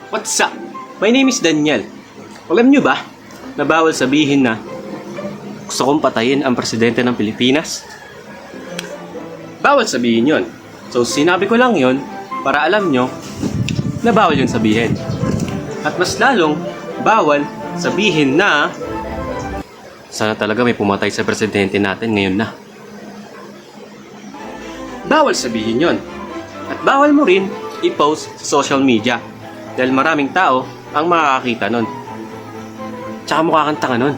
What's up? My name is Daniel. Alam nyo ba na bawal sabihin na gusto kong patayin ang presidente ng Pilipinas? Bawal sabihin yon. So sinabi ko lang yon para alam nyo na bawal yun sabihin. At mas lalong bawal sabihin na sana talaga may pumatay sa presidente natin ngayon na. Bawal sabihin yon. At bawal mo rin i-post sa social media dahil maraming tao ang makakakita nun. Tsaka mukhakanta ka nun.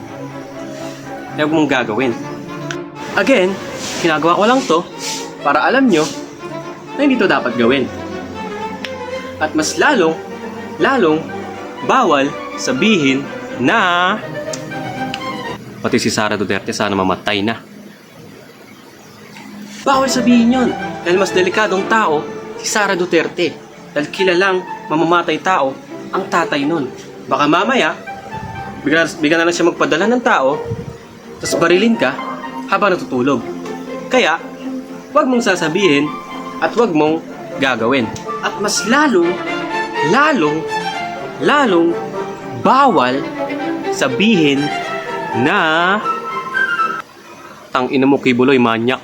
Kaya huwag mong gagawin. Again, ginagawa ko lang to para alam nyo na hindi to dapat gawin. At mas lalong bawal sabihin na pati si Sara Duterte sana mamatay na. Bawal sabihin yon dahil mas delikadong tao si Sara Duterte dahil kilalang mamamatay tao ang tatay nun. Baka mamaya bigla na lang siya magpadala ng tao tapos barilin ka habang natutulog. Kaya huwag mong sasabihin at huwag mong gagawin. At mas lalong bawal sabihin na tang ina mo Kibuloy manyak.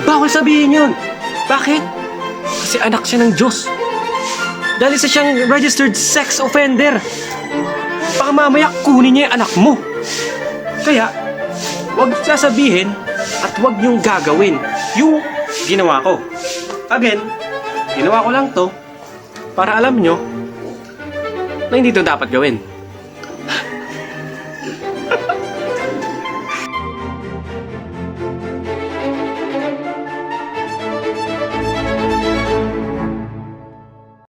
Bawal sabihin yun. Bakit? Kasi anak siya ng Diyos. Dahil isa siyang registered sex offender. Baka mamaya kunin niya yung anak mo. Kaya, huwag sasabihin at huwag niyong gagawin yung ginawa ko. Again, ginawa ko lang to para alam nyo na hindi to dapat gawin.